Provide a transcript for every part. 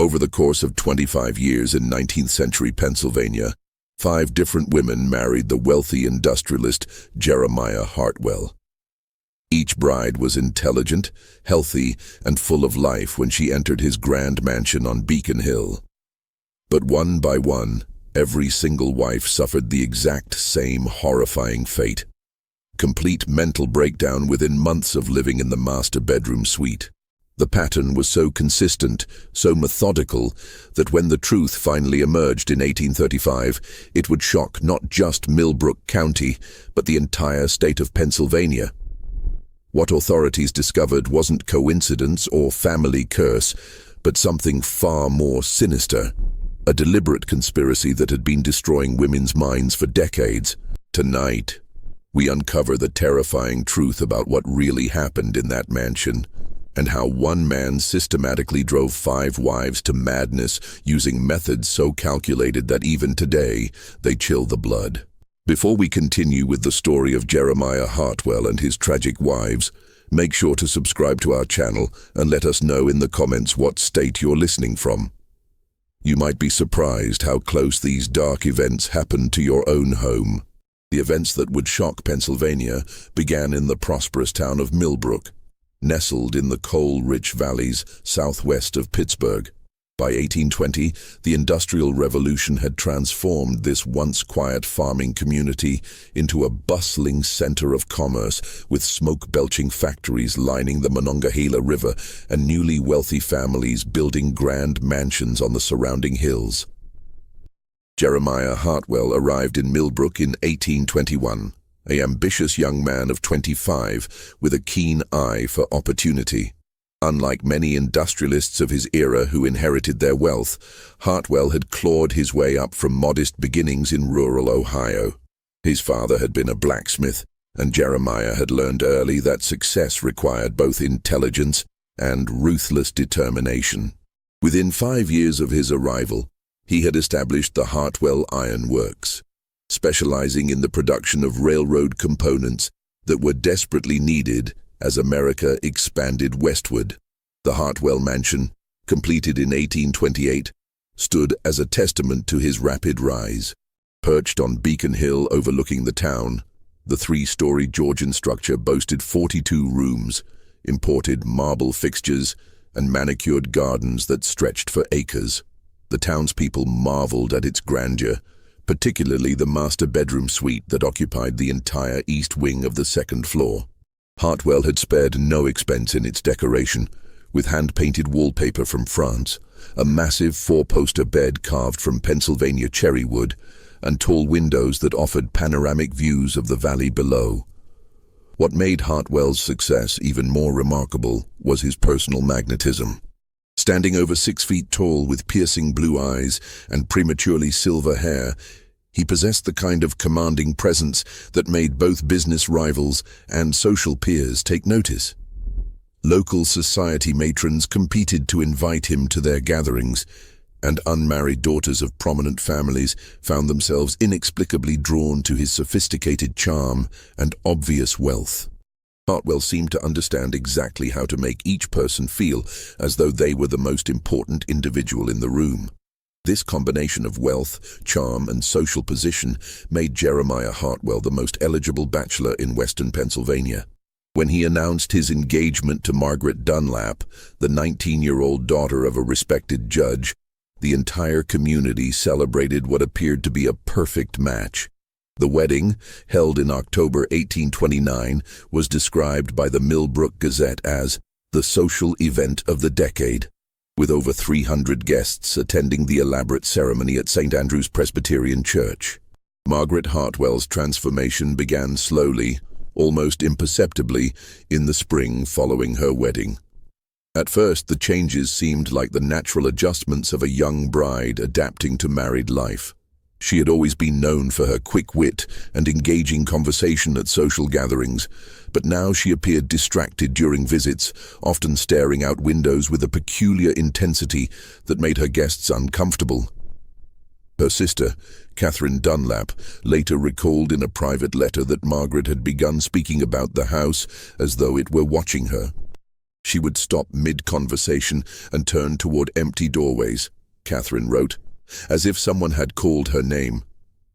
Over the course of 25 years in 19th century Pennsylvania, 5 different women married the wealthy industrialist Jeremiah Hartwell. Each bride was intelligent, healthy, and full of life when she entered his grand mansion on Beacon Hill. But one by one, every single wife suffered the exact same horrifying fate. Complete mental breakdown within months of living in the master bedroom suite. The pattern was so consistent, so methodical, that when the truth finally emerged in 1835, it would shock not just Millbrook County, but the entire state of Pennsylvania. What authorities discovered wasn't coincidence or family curse, but something far more sinister. A deliberate conspiracy that had been destroying women's minds for decades. Tonight, we uncover the terrifying truth about what really happened in that mansion, and how one man systematically drove 5 wives to madness using methods so calculated that even today, they chill the blood. Before we continue with the story of Jeremiah Hartwell and his tragic wives, make sure to subscribe to our channel and let us know in the comments what state you're listening from. You might be surprised how close these dark events happened to your own home. The events that would shock Pennsylvania began in the prosperous town of Millbrook, nestled in the coal-rich valleys southwest of Pittsburgh. By 1820, the Industrial Revolution had transformed this once quiet farming community into a bustling center of commerce, with smoke-belching factories lining the Monongahela River and newly wealthy families building grand mansions on the surrounding hills. Jeremiah Hartwell arrived in Millbrook in 1821, an ambitious young man of 25 with a keen eye for opportunity. Unlike many industrialists of his era who inherited their wealth, Hartwell had clawed his way up from modest beginnings in rural Ohio. His father had been a blacksmith, and Jeremiah had learned early that success required both intelligence and ruthless determination. Within 5 years of his arrival, he had established the Hartwell Iron Works, specializing in the production of railroad components that were desperately needed as America expanded westward. The Hartwell Mansion, completed in 1828, stood as a testament to his rapid rise. Perched on Beacon Hill overlooking the town, the 3-story Georgian structure boasted 42 rooms, imported marble fixtures, and manicured gardens that stretched for acres. The townspeople marveled at its grandeur, particularly the master bedroom suite that occupied the entire east wing of the 2nd floor. Hartwell had spared no expense in its decoration, with hand-painted wallpaper from France, a massive 4-poster bed carved from Pennsylvania cherry wood, and tall windows that offered panoramic views of the valley below. What made Hartwell's success even more remarkable was his personal magnetism. Standing over 6 feet tall with piercing blue eyes and prematurely silver hair, he possessed the kind of commanding presence that made both business rivals and social peers take notice. Local society matrons competed to invite him to their gatherings, and unmarried daughters of prominent families found themselves inexplicably drawn to his sophisticated charm and obvious wealth. Hartwell seemed to understand exactly how to make each person feel as though they were the most important individual in the room. This combination of wealth, charm, and social position made Jeremiah Hartwell the most eligible bachelor in western Pennsylvania. When he announced his engagement to Margaret Dunlap, the 19-year-old daughter of a respected judge, the entire community celebrated what appeared to be a perfect match. The wedding, held in October 1829, was described by the Millbrook Gazette as the social event of the decade, with over 300 guests attending the elaborate ceremony at St. Andrew's Presbyterian Church. Margaret Hartwell's transformation began slowly, almost imperceptibly, in the spring following her wedding. At first, the changes seemed like the natural adjustments of a young bride adapting to married life. She had always been known for her quick wit and engaging conversation at social gatherings, but now she appeared distracted during visits, often staring out windows with a peculiar intensity that made her guests uncomfortable. Her sister, Catherine Dunlap, later recalled in a private letter that Margaret had begun speaking about the house as though it were watching her. She would stop mid-conversation and turn toward empty doorways, Catherine wrote, as if someone had called her name.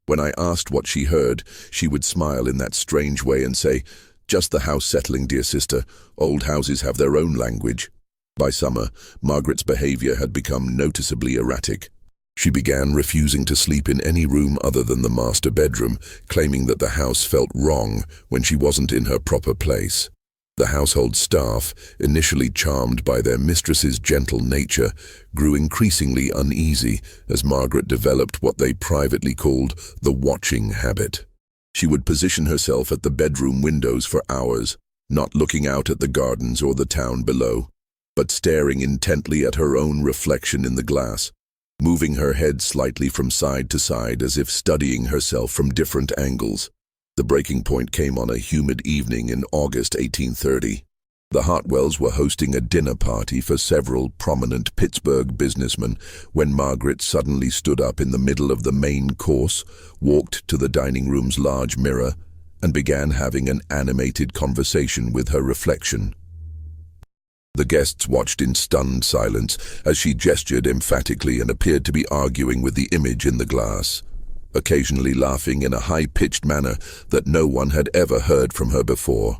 When I asked what she heard, she would smile in that strange way and say, "Just the house settling, dear sister. Old houses have their own language." By summer, Margaret's behavior had become noticeably erratic. She began refusing to sleep in any room other than the master bedroom, claiming that the house felt wrong when she wasn't in her proper place. The household staff, initially charmed by their mistress's gentle nature, grew increasingly uneasy as Margaret developed what they privately called the watching habit. She would position herself at the bedroom windows for hours, not looking out at the gardens or the town below, but staring intently at her own reflection in the glass, moving her head slightly from side to side as if studying herself from different angles. The breaking point came on a humid evening in August 1830. The Hartwells were hosting a dinner party for several prominent Pittsburgh businessmen when Margaret suddenly stood up in the middle of the main course, walked to the dining room's large mirror, and began having an animated conversation with her reflection. The guests watched in stunned silence as she gestured emphatically and appeared to be arguing with the image in the glass, occasionally laughing in a high-pitched manner that no one had ever heard from her before.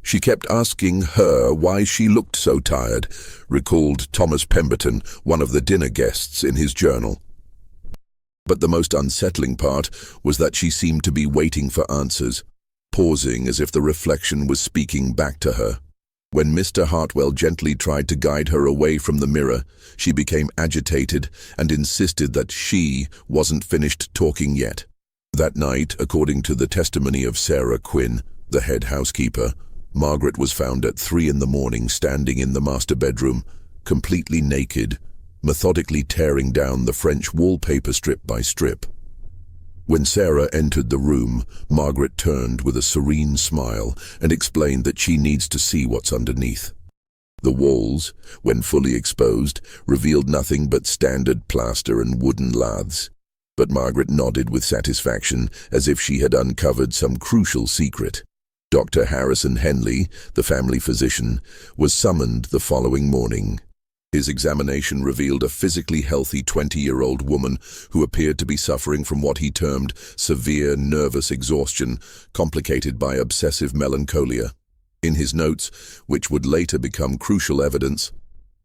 She kept asking her why she looked so tired, recalled Thomas Pemberton, one of the dinner guests, in his journal. But the most unsettling part was that she seemed to be waiting for answers, pausing as if the reflection was speaking back to her. When Mr. Hartwell gently tried to guide her away from the mirror, she became agitated and insisted that she wasn't finished talking yet. That night, according to the testimony of Sarah Quinn, the head housekeeper, Margaret was found at 3 a.m. standing in the master bedroom, completely naked, methodically tearing down the French wallpaper strip by strip. When Sarah entered the room, Margaret turned with a serene smile and explained that she needs to see what's underneath. The walls, when fully exposed, revealed nothing but standard plaster and wooden laths. But Margaret nodded with satisfaction, as if she had uncovered some crucial secret. Dr. Harrison Henley, the family physician, was summoned the following morning. His examination revealed a physically healthy 20-year-old woman who appeared to be suffering from what he termed severe nervous exhaustion, complicated by obsessive melancholia. In his notes, which would later become crucial evidence,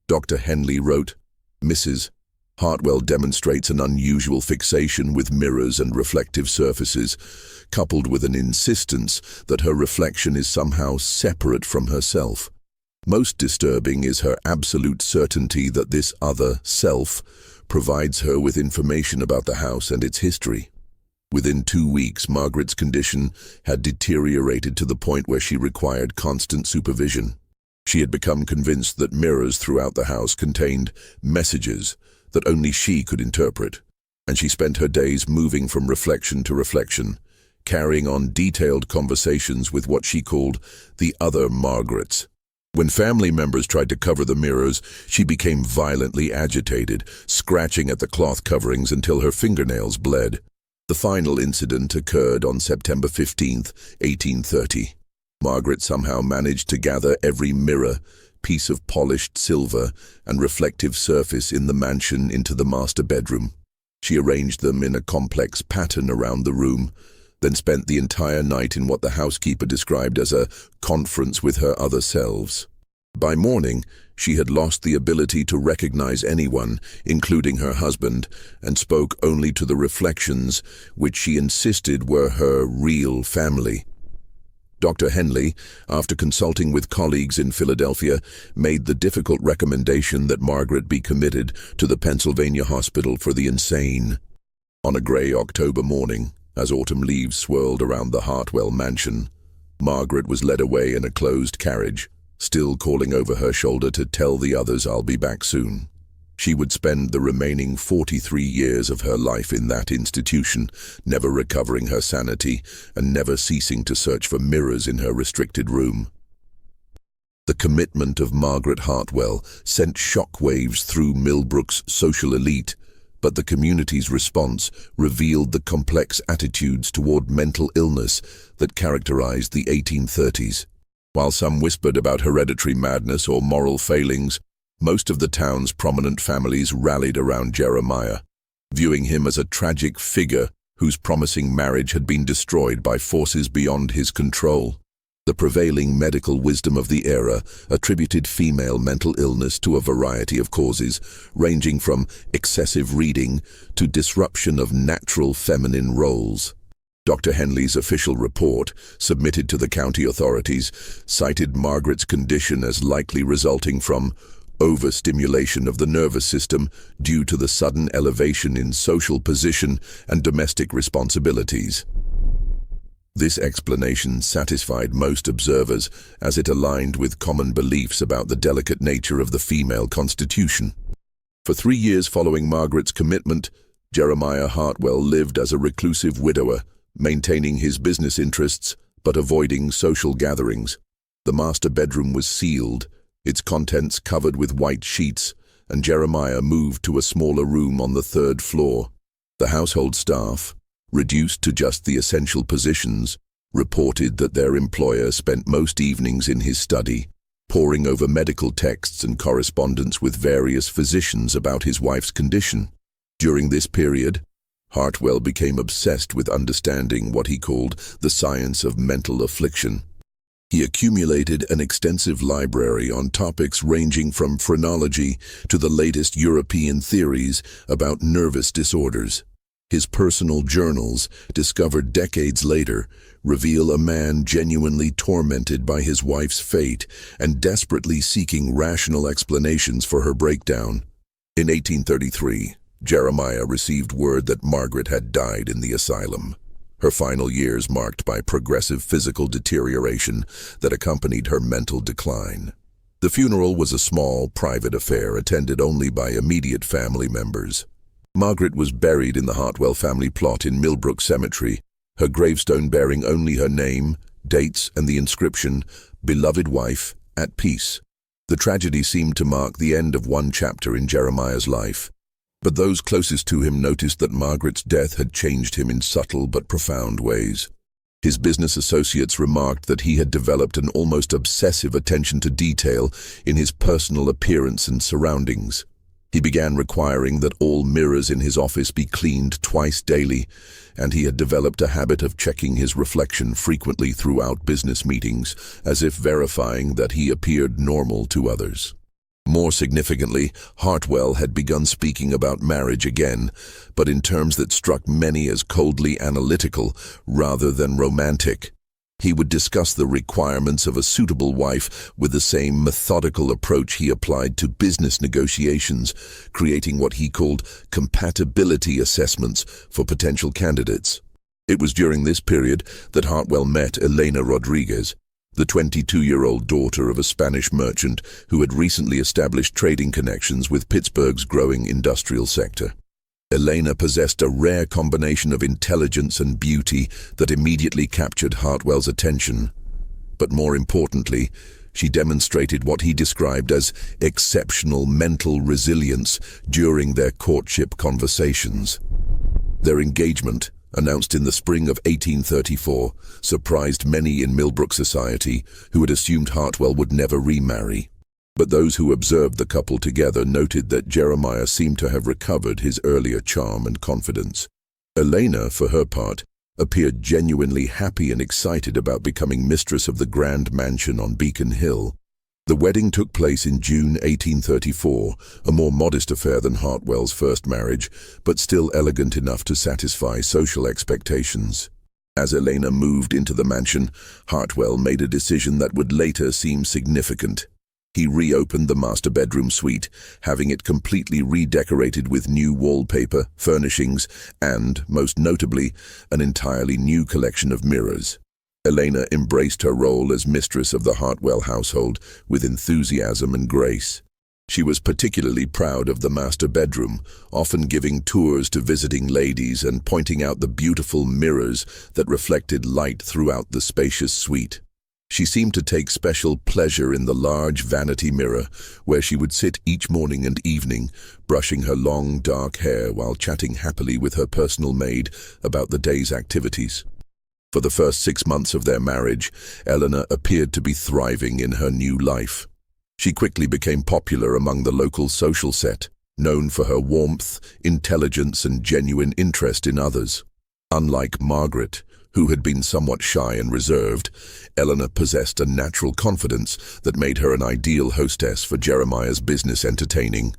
Dr. Henley wrote, "Mrs. Hartwell demonstrates an unusual fixation with mirrors and reflective surfaces, coupled with an insistence that her reflection is somehow separate from herself. Most disturbing is her absolute certainty that this other self provides her with information about the house and its history." Within 2 weeks, Margaret's condition had deteriorated to the point where she required constant supervision. She had become convinced that mirrors throughout the house contained messages that only she could interpret, and she spent her days moving from reflection to reflection, carrying on detailed conversations with what she called the other Margarets. When family members tried to cover the mirrors, she became violently agitated, scratching at the cloth coverings until her fingernails bled. The final incident occurred on September 15, 1830. Margaret somehow managed to gather every mirror, piece of polished silver, and reflective surface in the mansion into the master bedroom. She arranged them in a complex pattern around the room, then spent the entire night in what the housekeeper described as a conference with her other selves. By morning, she had lost the ability to recognize anyone, including her husband, and spoke only to the reflections, which she insisted were her real family. Dr. Henley, after consulting with colleagues in Philadelphia, made the difficult recommendation that Margaret be committed to the Pennsylvania Hospital for the Insane. On a gray October morning, as autumn leaves swirled around the Hartwell mansion, Margaret was led away in a closed carriage, still calling over her shoulder to tell the others, "I'll be back soon." She would spend the remaining 43 years of her life in that institution, never recovering her sanity and never ceasing to search for mirrors in her restricted room. The commitment of Margaret Hartwell sent shockwaves through Millbrook's social elite, but the community's response revealed the complex attitudes toward mental illness that characterized the 1830s. While some whispered about hereditary madness or moral failings, most of the town's prominent families rallied around Jeremiah, viewing him as a tragic figure whose promising marriage had been destroyed by forces beyond his control. The prevailing medical wisdom of the era attributed female mental illness to a variety of causes, ranging from excessive reading to disruption of natural feminine roles. Dr. Henley's official report, submitted to the county authorities, cited Margaret's condition as likely resulting from overstimulation of the nervous system due to the sudden elevation in social position and domestic responsibilities. This explanation satisfied most observers as it aligned with common beliefs about the delicate nature of the female constitution. For 3 years following Margaret's commitment, Jeremiah Hartwell lived as a reclusive widower, maintaining his business interests but avoiding social gatherings. The master bedroom was sealed, its contents covered with white sheets, and Jeremiah moved to a smaller room on the 3rd floor. The household staff, reduced to just the essential positions, reported that their employer spent most evenings in his study, poring over medical texts and correspondence with various physicians about his wife's condition. During this period, Hartwell became obsessed with understanding what he called the science of mental affliction. He accumulated an extensive library on topics ranging from phrenology to the latest European theories about nervous disorders. His personal journals, discovered decades later, reveal a man genuinely tormented by his wife's fate and desperately seeking rational explanations for her breakdown. In 1833, Jeremiah received word that Margaret had died in the asylum, her final years marked by progressive physical deterioration that accompanied her mental decline. The funeral was a small, private affair attended only by immediate family members. Margaret was buried in the Hartwell family plot in Millbrook Cemetery, her gravestone bearing only her name, dates, and the inscription, "Beloved wife, at peace." The tragedy seemed to mark the end of one chapter in Jeremiah's life, but those closest to him noticed that Margaret's death had changed him in subtle but profound ways. His business associates remarked that he had developed an almost obsessive attention to detail in his personal appearance and surroundings. He began requiring that all mirrors in his office be cleaned twice daily, and he had developed a habit of checking his reflection frequently throughout business meetings, as if verifying that he appeared normal to others. More significantly, Hartwell had begun speaking about marriage again, but in terms that struck many as coldly analytical rather than romantic. He would discuss the requirements of a suitable wife with the same methodical approach he applied to business negotiations, creating what he called compatibility assessments for potential candidates. It was during this period that Hartwell met Elena Rodriguez, the 22-year-old daughter of a Spanish merchant who had recently established trading connections with Pittsburgh's growing industrial sector. Elena possessed a rare combination of intelligence and beauty that immediately captured Hartwell's attention. But more importantly, she demonstrated what he described as exceptional mental resilience during their courtship conversations. Their engagement, announced in the spring of 1834, surprised many in Millbrook society who had assumed Hartwell would never remarry. But those who observed the couple together noted that Jeremiah seemed to have recovered his earlier charm and confidence. Elena, for her part, appeared genuinely happy and excited about becoming mistress of the grand mansion on Beacon Hill. The wedding took place in June 1834, a more modest affair than Hartwell's first marriage, but still elegant enough to satisfy social expectations. As Elena moved into the mansion, Hartwell made a decision that would later seem significant. He reopened the master bedroom suite, having it completely redecorated with new wallpaper, furnishings, and, most notably, an entirely new collection of mirrors. Elena embraced her role as mistress of the Hartwell household with enthusiasm and grace. She was particularly proud of the master bedroom, often giving tours to visiting ladies and pointing out the beautiful mirrors that reflected light throughout the spacious suite. She seemed to take special pleasure in the large vanity mirror, where she would sit each morning and evening, brushing her long, dark hair while chatting happily with her personal maid about the day's activities. For the first 6 months of their marriage, Eleanor appeared to be thriving in her new life. She quickly became popular among the local social set, known for her warmth, intelligence, and genuine interest in others. Unlike Margaret, who had been somewhat shy and reserved, Eleanor possessed a natural confidence that made her an ideal hostess for Jeremiah's business entertaining.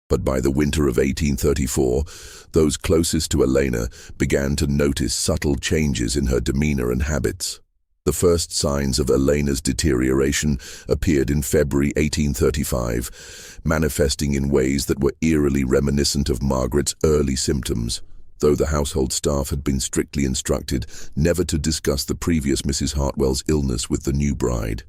But by the winter of 1834, those closest to Elena began to notice subtle changes in her demeanor and habits. The first signs of Elena's deterioration appeared in February 1835, manifesting in ways that were eerily reminiscent of Margaret's early symptoms, though the household staff had been strictly instructed never to discuss the previous Mrs. Hartwell's illness with the new bride.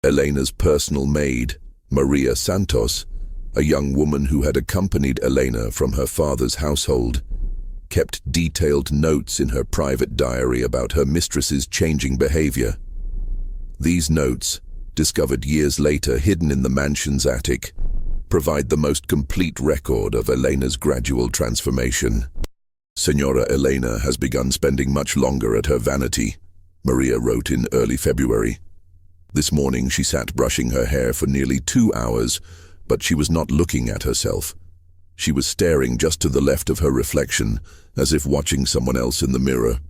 Elena's personal maid, Maria Santos, a young woman who had accompanied Elena from her father's household, kept detailed notes in her private diary about her mistress's changing behavior. These notes, discovered years later hidden in the mansion's attic, provide the most complete record of Elena's gradual transformation. Senora Elena has begun spending much longer at her vanity, Maria wrote in early February. This morning she sat brushing her hair for nearly 2 hours, but she was not looking at herself. She was staring just to the left of her reflection, as if watching someone else in the mirror.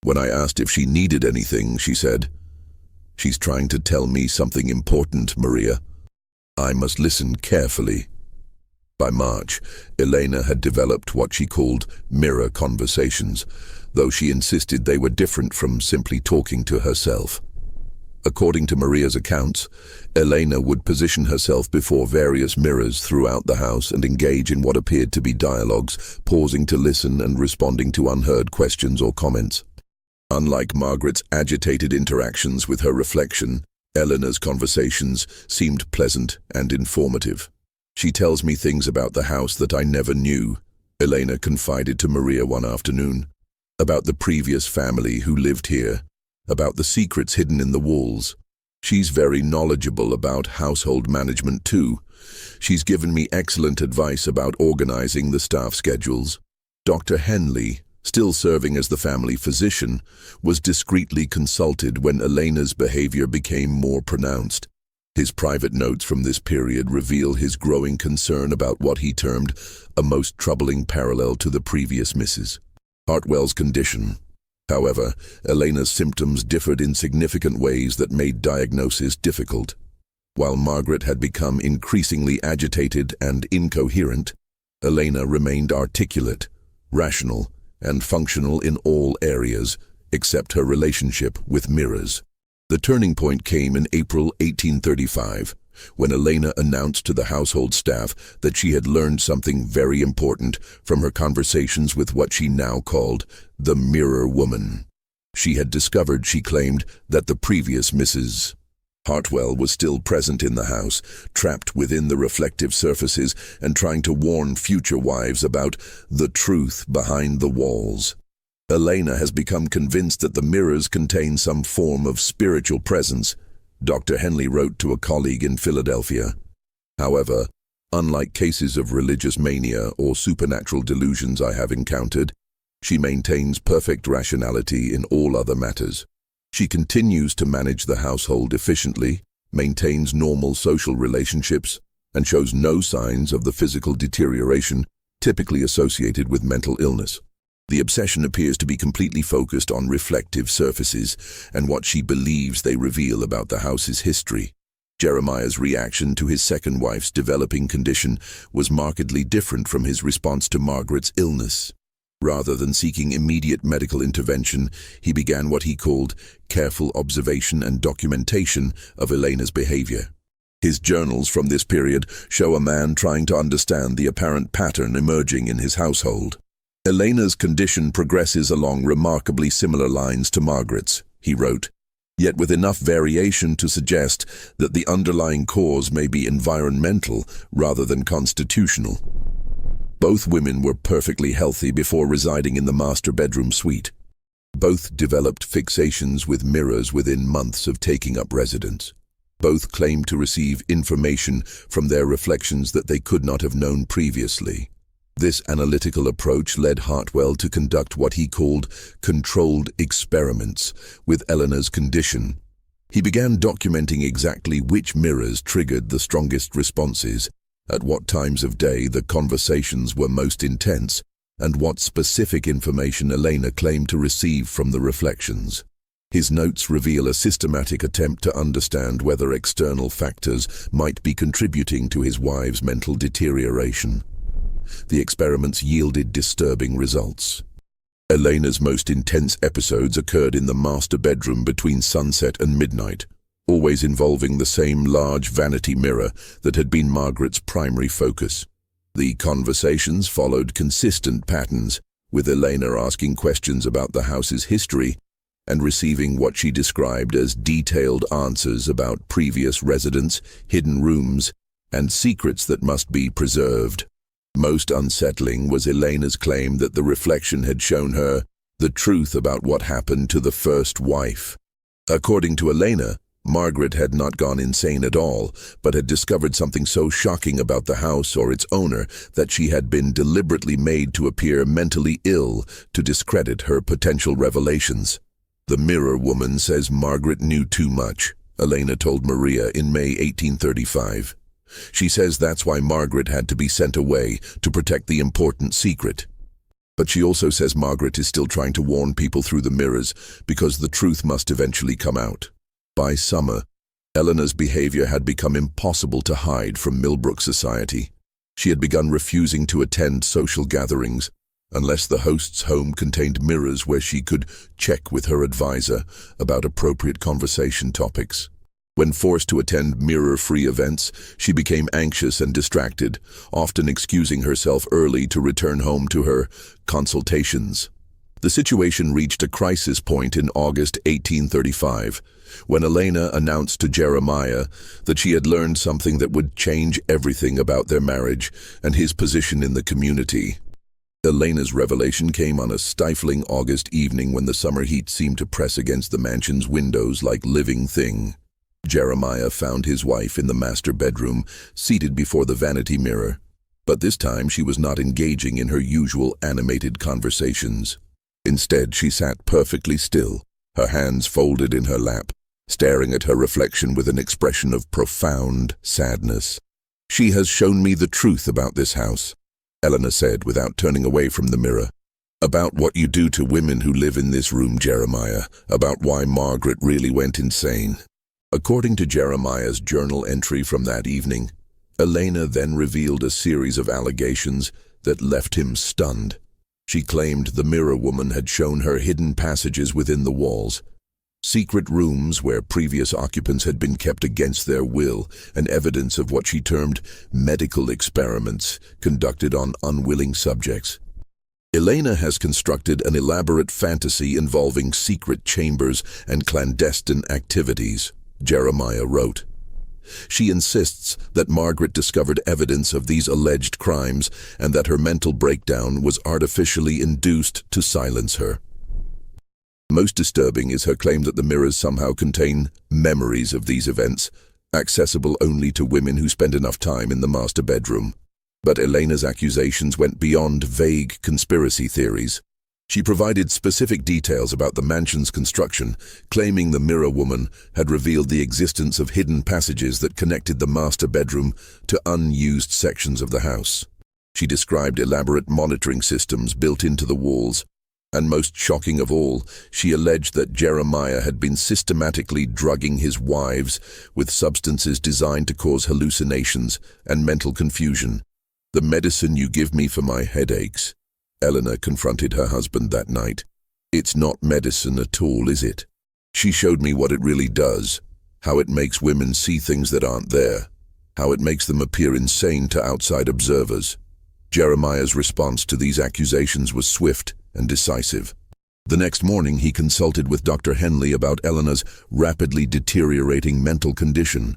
When I asked if she needed anything, she said, "She's trying to tell me something important, Maria. I must listen carefully." By March, Elena had developed what she called mirror conversations, though she insisted they were different from simply talking to herself. According to Maria's accounts, Elena would position herself before various mirrors throughout the house and engage in what appeared to be dialogues, pausing to listen and responding to unheard questions or comments. Unlike Margaret's agitated interactions with her reflection, Eleanor's conversations seemed pleasant and informative. "She tells me things about the house that I never knew," Elena confided to Maria one afternoon. "About the previous family who lived here, about the secrets hidden in the walls. She's very knowledgeable about household management too. She's given me excellent advice about organizing the staff schedules." Dr. Henley, still serving as the family physician, was discreetly consulted when Elena's behavior became more pronounced. His private notes from this period reveal his growing concern about what he termed a most troubling parallel to the previous Mrs. Hartwell's condition. However, Elena's symptoms differed in significant ways that made diagnosis difficult. While Margaret had become increasingly agitated and incoherent, Elena remained articulate, rational, and functional in all areas, except her relationship with mirrors. The turning point came in April 1835, when Elena announced to the household staff that she had learned something very important from her conversations with what she now called the Mirror Woman. She had discovered, she claimed, that the previous Mrs. Hartwell was still present in the house, trapped within the reflective surfaces and trying to warn future wives about the truth behind the walls. "Elena has become convinced that the mirrors contain some form of spiritual presence," Dr. Henley wrote to a colleague in Philadelphia. However, unlike cases of religious mania or supernatural delusions I have encountered, she maintains perfect rationality in all other matters. She continues to manage the household efficiently, maintains normal social relationships, and shows no signs of the physical deterioration typically associated with mental illness. The obsession appears to be completely focused on reflective surfaces and what she believes they reveal about the house's history. Jeremiah's reaction to his second wife's developing condition was markedly different from his response to Margaret's illness. Rather than seeking immediate medical intervention, he began what he called careful observation and documentation of Elena's behavior. His journals from this period show a man trying to understand the apparent pattern emerging in his household. "Elena's condition progresses along remarkably similar lines to Margaret's," he wrote, "yet with enough variation to suggest that the underlying cause may be environmental rather than constitutional." Both women were perfectly healthy before residing in the master bedroom suite. Both developed fixations with mirrors within months of taking up residence. Both claimed to receive information from their reflections that they could not have known previously. This analytical approach led Hartwell to conduct what he called controlled experiments with Eleanor's condition. He began documenting exactly which mirrors triggered the strongest responses, at what times of day the conversations were most intense, and what specific information Elena claimed to receive from the reflections. His notes reveal a systematic attempt to understand whether external factors might be contributing to his wife's mental deterioration. The experiments yielded disturbing results. Elena's most intense episodes occurred in the master bedroom between sunset and midnight, always involving the same large vanity mirror that had been Margaret's primary focus. The conversations followed consistent patterns, with Elena asking questions about the house's history and receiving what she described as detailed answers about previous residents, hidden rooms, and secrets that must be preserved. Most unsettling was Elena's claim that the reflection had shown her the truth about what happened to the first wife. According to Elena, Margaret had not gone insane at all, but had discovered something so shocking about the house or its owner that she had been deliberately made to appear mentally ill to discredit her potential revelations. The mirror woman says Margaret knew too much, Elena told Maria in May 1835. She says that's why Margaret had to be sent away to protect the important secret. But she also says Margaret is still trying to warn people through the mirrors because the truth must eventually come out. By summer, Eleanor's behavior had become impossible to hide from Millbrook society. She had begun refusing to attend social gatherings unless the host's home contained mirrors where she could check with her advisor about appropriate conversation topics. When forced to attend mirror-free events, she became anxious and distracted, often excusing herself early to return home to her consultations. The situation reached a crisis point in August 1835, when Elena announced to Jeremiah that she had learned something that would change everything about their marriage and his position in the community. Elena's revelation came on a stifling August evening when the summer heat seemed to press against the mansion's windows like living thing. Jeremiah found his wife in the master bedroom, seated before the vanity mirror. But this time she was not engaging in her usual animated conversations. Instead, she sat perfectly still, her hands folded in her lap, staring at her reflection with an expression of profound sadness. "She has shown me the truth about this house," Eleanor said without turning away from the mirror. "About what you do to women who live in this room, Jeremiah, about why Margaret really went insane." According to Jeremiah's journal entry from that evening, Elena then revealed a series of allegations that left him stunned. She claimed the mirror woman had shown her hidden passages within the walls, secret rooms where previous occupants had been kept against their will, and evidence of what she termed medical experiments conducted on unwilling subjects. Elena has constructed an elaborate fantasy involving secret chambers and clandestine activities, Jeremiah wrote. She insists that Margaret discovered evidence of these alleged crimes and that her mental breakdown was artificially induced to silence her. Most disturbing is her claim that the mirrors somehow contain memories of these events, accessible only to women who spend enough time in the master bedroom. But Elena's accusations went beyond vague conspiracy theories. She provided specific details about the mansion's construction, claiming the mirror woman had revealed the existence of hidden passages that connected the master bedroom to unused sections of the house. She described elaborate monitoring systems built into the walls, and most shocking of all, she alleged that Jeremiah had been systematically drugging his wives with substances designed to cause hallucinations and mental confusion. "The medicine you give me for my headaches," Eleanor confronted her husband that night. "It's not medicine at all, is it? She showed me what it really does, how it makes women see things that aren't there, how it makes them appear insane to outside observers." Jeremiah's response to these accusations was swift and decisive. The next morning, he consulted with Dr. Henley about Eleanor's rapidly deteriorating mental condition,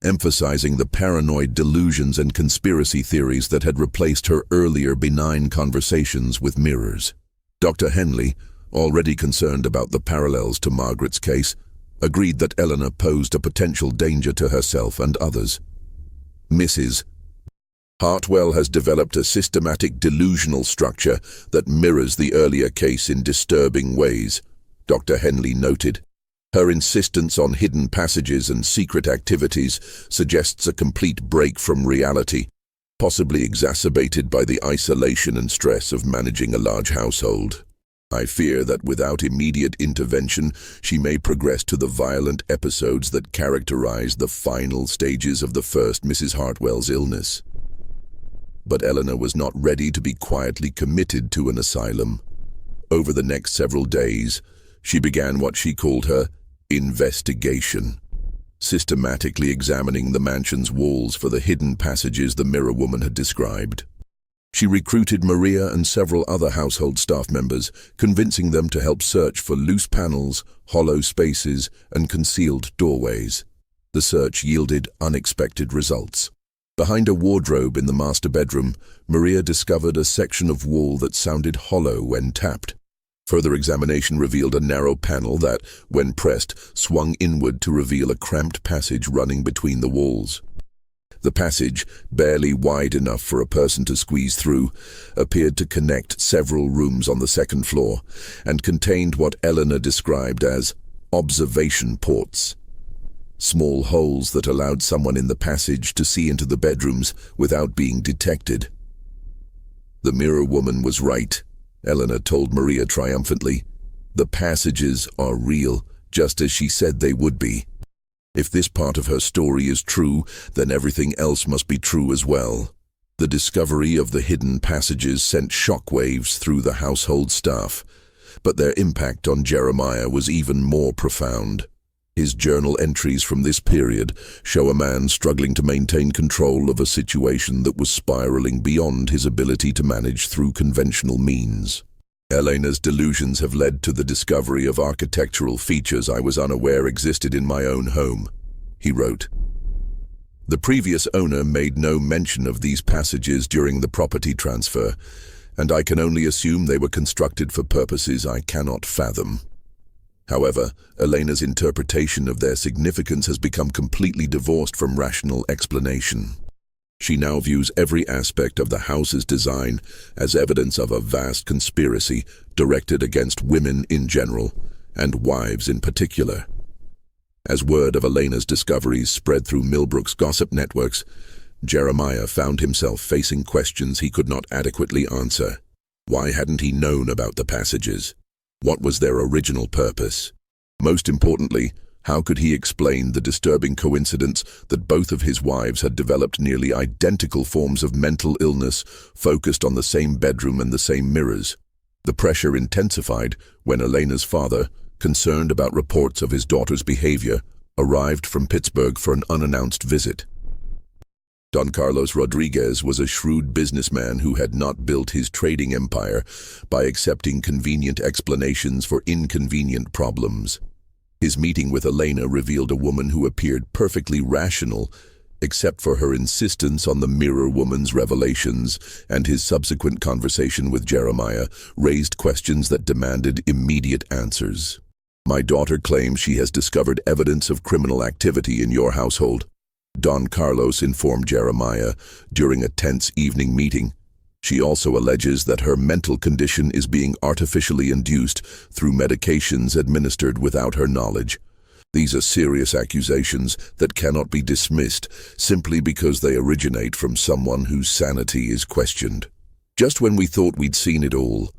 emphasizing the paranoid delusions and conspiracy theories that had replaced her earlier benign conversations with mirrors. Dr. Henley, already concerned about the parallels to Margaret's case, agreed that Eleanor posed a potential danger to herself and others. Mrs. Hartwell has developed a systematic delusional structure that mirrors the earlier case in disturbing ways, Dr. Henley noted. Her insistence on hidden passages and secret activities suggests a complete break from reality, possibly exacerbated by the isolation and stress of managing a large household. I fear that without immediate intervention, she may progress to the violent episodes that characterize the final stages of the first Mrs. Hartwell's illness. But Eleanor was not ready to be quietly committed to an asylum. Over the next several days, she began what she called her investigation, systematically examining the mansion's walls for the hidden passages the mirror woman had described. She recruited Maria and several other household staff members, convincing them to help search for loose panels, hollow spaces, and concealed doorways. The search yielded unexpected results. Behind a wardrobe in the master bedroom, Maria discovered a section of wall that sounded hollow when tapped. Further examination revealed a narrow panel that, when pressed, swung inward to reveal a cramped passage running between the walls. The passage, barely wide enough for a person to squeeze through, appeared to connect several rooms on the second floor, and contained what Eleanor described as observation ports. Small holes that allowed someone in the passage to see into the bedrooms without being detected. The mirror woman was right, Eleanor told Maria triumphantly. The passages are real, just as she said they would be. If this part of her story is true, then everything else must be true as well. The discovery of the hidden passages sent shockwaves through the household staff, but their impact on Jeremiah was even more profound. His journal entries from this period show a man struggling to maintain control of a situation that was spiraling beyond his ability to manage through conventional means. Elena's delusions have led to the discovery of architectural features I was unaware existed in my own home, he wrote. The previous owner made no mention of these passages during the property transfer, and I can only assume they were constructed for purposes I cannot fathom. However, Elena's interpretation of their significance has become completely divorced from rational explanation. She now views every aspect of the house's design as evidence of a vast conspiracy directed against women in general, and wives in particular. As word of Elena's discoveries spread through Millbrook's gossip networks, Jeremiah found himself facing questions he could not adequately answer. Why hadn't he known about the passages? What was their original purpose? Most importantly, how could he explain the disturbing coincidence that both of his wives had developed nearly identical forms of mental illness focused on the same bedroom and the same mirrors? The pressure intensified when Elena's father, concerned about reports of his daughter's behavior, arrived from Pittsburgh for an unannounced visit. Don Carlos Rodriguez was a shrewd businessman who had not built his trading empire by accepting convenient explanations for inconvenient problems. His meeting with Elena revealed a woman who appeared perfectly rational, except for her insistence on the mirror woman's revelations, and his subsequent conversation with Jeremiah raised questions that demanded immediate answers. My daughter claims she has discovered evidence of criminal activity in your household, Don Carlos informed Jeremiah during a tense evening meeting. She also alleges that her mental condition is being artificially induced through medications administered without her knowledge. These are serious accusations that cannot be dismissed simply because they originate from someone whose sanity is questioned. Just when we thought we'd seen it all,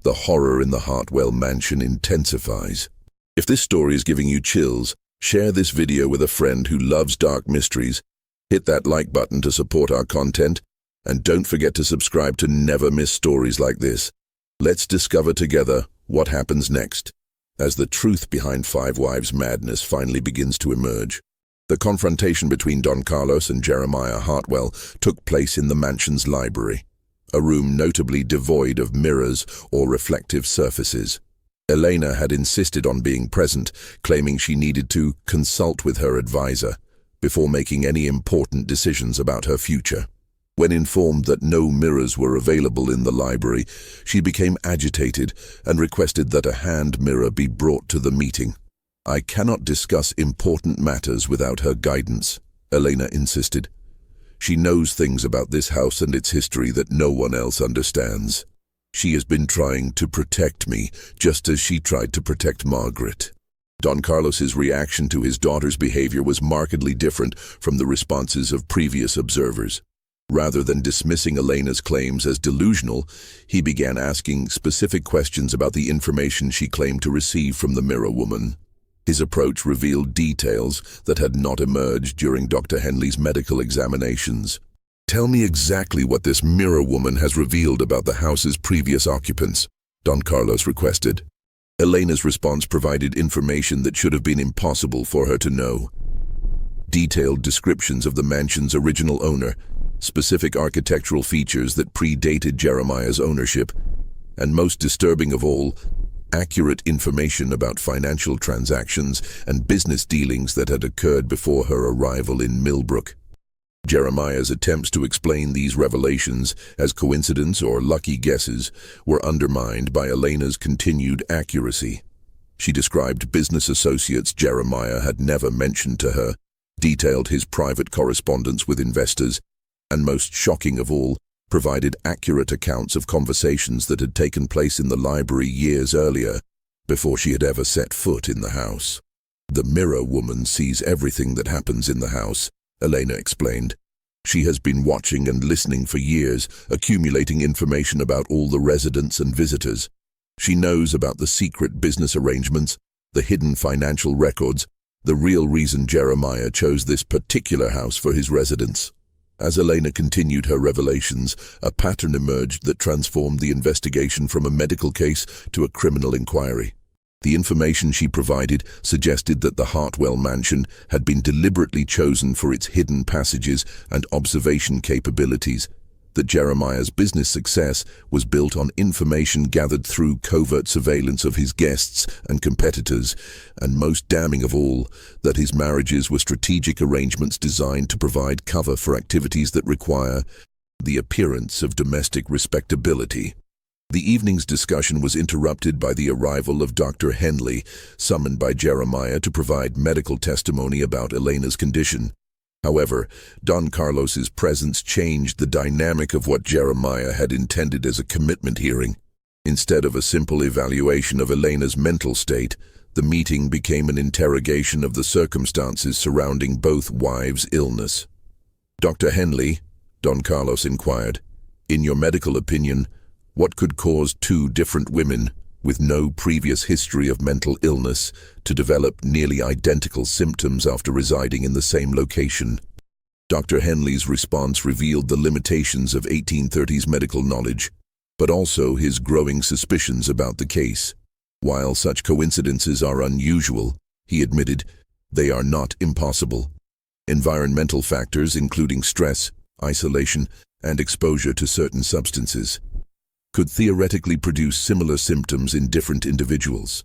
the horror in the Hartwell mansion intensifies. If this story is giving you chills, share this video with a friend who loves dark mysteries, hit that like button to support our content, and don't forget to subscribe to never miss stories like this. Let's discover together what happens next, as the truth behind Five Wives' madness finally begins to emerge. The confrontation between Don Carlos and Jeremiah Hartwell took place in the mansion's library, a room notably devoid of mirrors or reflective surfaces. Elena had insisted on being present, claiming she needed to consult with her advisor before making any important decisions about her future. When informed that no mirrors were available in the library, she became agitated and requested that a hand mirror be brought to the meeting. I cannot discuss important matters without her guidance, Elena insisted. She knows things about this house and its history that no one else understands. She has been trying to protect me, just as she tried to protect Margaret. Don Carlos's reaction to his daughter's behavior was markedly different from the responses of previous observers. Rather than dismissing Elena's claims as delusional, he began asking specific questions about the information she claimed to receive from the mirror woman. His approach revealed details that had not emerged during Dr. Henley's medical examinations. "Tell me exactly what this mirror woman has revealed about the house's previous occupants," Don Carlos requested. Elena's response provided information that should have been impossible for her to know. Detailed descriptions of the mansion's original owner, specific architectural features that predated Jeremiah's ownership, and most disturbing of all, accurate information about financial transactions and business dealings that had occurred before her arrival in Millbrook. Jeremiah's attempts to explain these revelations as coincidence or lucky guesses were undermined by Elena's continued accuracy. She described business associates Jeremiah had never mentioned to her, detailed his private correspondence with investors, and most shocking of all, provided accurate accounts of conversations that had taken place in the library years earlier, before she had ever set foot in the house. "The mirror woman sees everything that happens in the house," Elena explained. "She has been watching and listening for years, accumulating information about all the residents and visitors. She knows about the secret business arrangements, the hidden financial records, the real reason Jeremiah chose this particular house for his residence." As Elena continued her revelations, a pattern emerged that transformed the investigation from a medical case to a criminal inquiry. The information she provided suggested that the Hartwell mansion had been deliberately chosen for its hidden passages and observation capabilities, that Jeremiah's business success was built on information gathered through covert surveillance of his guests and competitors, and most damning of all, that his marriages were strategic arrangements designed to provide cover for activities that require the appearance of domestic respectability. The evening's discussion was interrupted by the arrival of Dr. Henley, summoned by Jeremiah to provide medical testimony about Elena's condition. However, Don Carlos's presence changed the dynamic of what Jeremiah had intended as a commitment hearing. Instead of a simple evaluation of Elena's mental state, the meeting became an interrogation of the circumstances surrounding both wives' illness. "Dr. Henley," Don Carlos inquired, "in your medical opinion, what could cause two different women, with no previous history of mental illness, to develop nearly identical symptoms after residing in the same location?" Dr. Henley's response revealed the limitations of 1830s medical knowledge, but also his growing suspicions about the case. While such coincidences are unusual, he admitted, they are not impossible. Environmental factors, including stress, isolation, and exposure to certain substances, could theoretically produce similar symptoms in different individuals.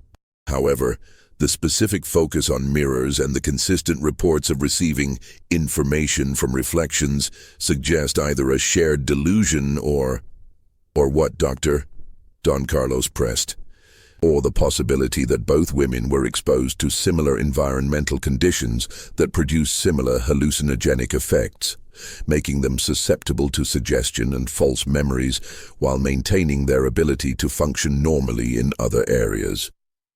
However, the specific focus on mirrors and the consistent reports of receiving information from reflections suggest either a shared delusion or what, Doctor? Don Carlos pressed. Or the possibility that both women were exposed to similar environmental conditions that produce similar hallucinogenic effects, making them susceptible to suggestion and false memories while maintaining their ability to function normally in other areas.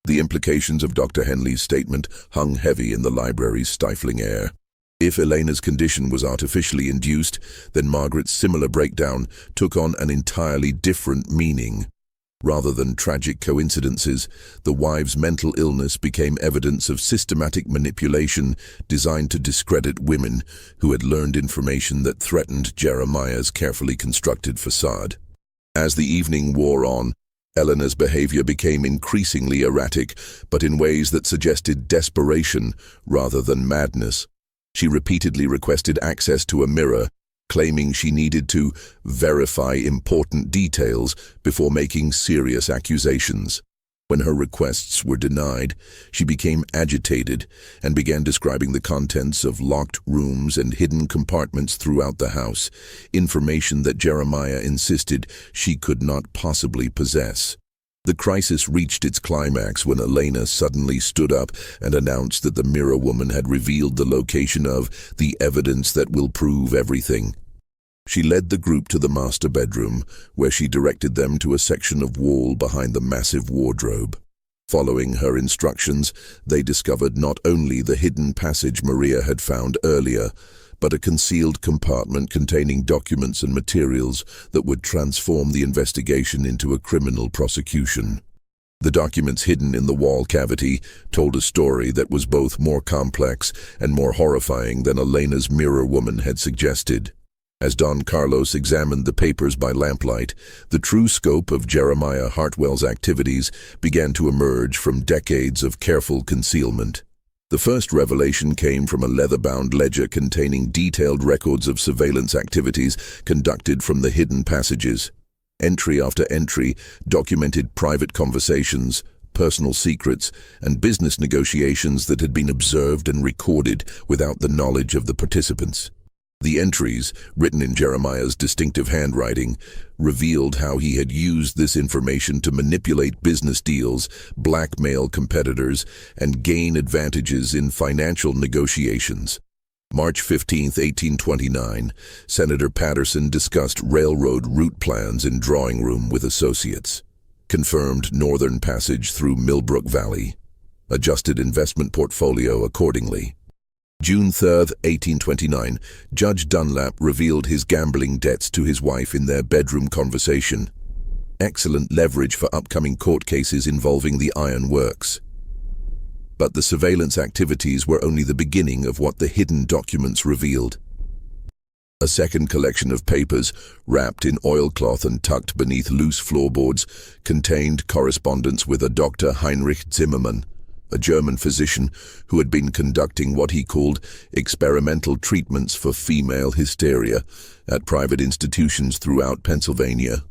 The implications of Dr. Henley's statement hung heavy in the library's stifling air. If Elena's condition was artificially induced, then Margaret's similar breakdown took on an entirely different meaning. Rather than tragic coincidences, the wife's mental illness became evidence of systematic manipulation designed to discredit women who had learned information that threatened Jeremiah's carefully constructed facade. As the evening wore on, Eleanor's behavior became increasingly erratic, but in ways that suggested desperation rather than madness. She repeatedly requested access to a mirror, claiming she needed to verify important details before making serious accusations. When her requests were denied, she became agitated and began describing the contents of locked rooms and hidden compartments throughout the house, information that Jeremiah insisted she could not possibly possess. The crisis reached its climax when Elena suddenly stood up and announced that the mirror woman had revealed the location of the evidence that will prove everything. She led the group to the master bedroom, where she directed them to a section of wall behind the massive wardrobe. Following her instructions, they discovered not only the hidden passage Maria had found earlier, but a concealed compartment containing documents and materials that would transform the investigation into a criminal prosecution. The documents hidden in the wall cavity told a story that was both more complex and more horrifying than Elena's mirror woman had suggested. As Don Carlos examined the papers by lamplight, the true scope of Jeremiah Hartwell's activities began to emerge from decades of careful concealment. The first revelation came from a leather-bound ledger containing detailed records of surveillance activities conducted from the hidden passages. Entry after entry documented private conversations, personal secrets, and business negotiations that had been observed and recorded without the knowledge of the participants. The entries, written in Jeremiah's distinctive handwriting, revealed how he had used this information to manipulate business deals, blackmail competitors, and gain advantages in financial negotiations. March 15, 1829, Senator Patterson discussed railroad route plans in drawing room with associates. Confirmed northern passage through Millbrook Valley. Adjusted investment portfolio accordingly. June 3, 1829, Judge Dunlap revealed his gambling debts to his wife in their bedroom conversation. Excellent leverage for upcoming court cases involving the iron works. But the surveillance activities were only the beginning of what the hidden documents revealed. A second collection of papers, wrapped in oilcloth and tucked beneath loose floorboards, contained correspondence with a Dr. Heinrich Zimmermann, a German physician who had been conducting what he called experimental treatments for female hysteria at private institutions throughout Pennsylvania.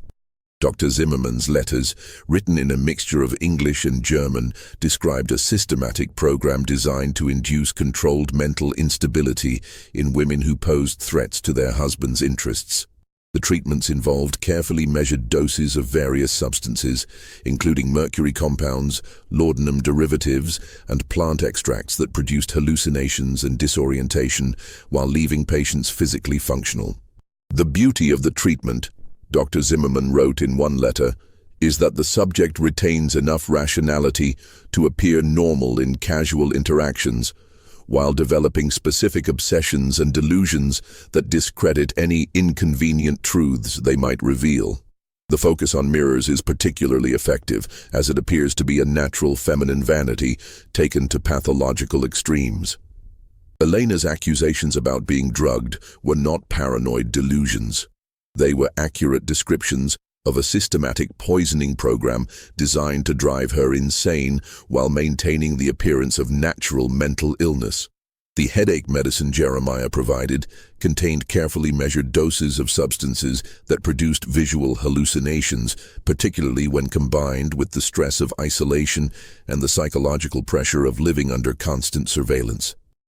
Dr. Zimmermann's letters, written in a mixture of English and German, described a systematic program designed to induce controlled mental instability in women who posed threats to their husbands' interests. The treatments involved carefully measured doses of various substances, including mercury compounds, laudanum derivatives, and plant extracts that produced hallucinations and disorientation while leaving patients physically functional. The beauty of the treatment, Dr. Zimmermann wrote in one letter, is that the subject retains enough rationality to appear normal in casual interactions, while developing specific obsessions and delusions that discredit any inconvenient truths they might reveal. The focus on mirrors is particularly effective, as it appears to be a natural feminine vanity taken to pathological extremes. Elena's accusations about being drugged were not paranoid delusions. They were accurate descriptions of a systematic poisoning program designed to drive her insane while maintaining the appearance of natural mental illness. The headache medicine Jeremiah provided contained carefully measured doses of substances that produced visual hallucinations, particularly when combined with the stress of isolation and the psychological pressure of living under constant surveillance.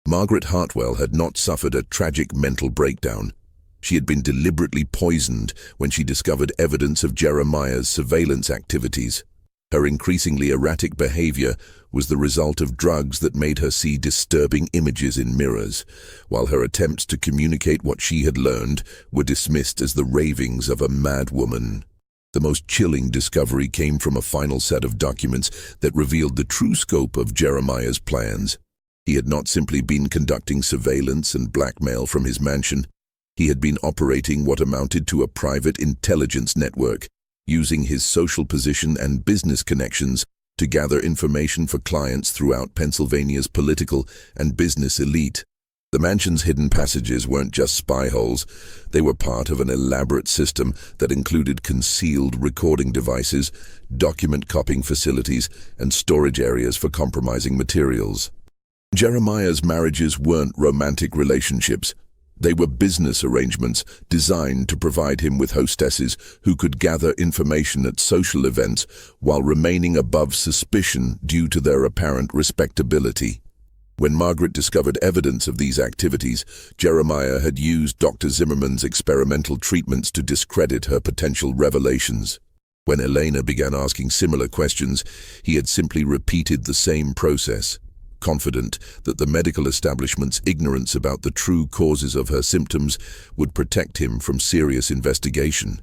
Margaret Hartwell had not suffered a tragic mental breakdown. She had been deliberately poisoned when she discovered evidence of Jeremiah's surveillance activities. Her increasingly erratic behavior was the result of drugs that made her see disturbing images in mirrors, while her attempts to communicate what she had learned were dismissed as the ravings of a mad woman. The most chilling discovery came from a final set of documents that revealed the true scope of Jeremiah's plans. He had not simply been conducting surveillance and blackmail from his mansion. He had been operating what amounted to a private intelligence network, using his social position and business connections to gather information for clients throughout Pennsylvania's political and business elite. The mansion's hidden passages weren't just spy holes. They were part of an elaborate system that included concealed recording devices, document copying facilities, and storage areas for compromising materials. Jeremiah's marriages weren't romantic relationships. They were business arrangements designed to provide him with hostesses who could gather information at social events while remaining above suspicion due to their apparent respectability. When Margaret discovered evidence of these activities, Jeremiah had used Dr. Zimmermann's experimental treatments to discredit her potential revelations. When Elena began asking similar questions, he had simply repeated the same process, confident that the medical establishment's ignorance about the true causes of her symptoms would protect him from serious investigation.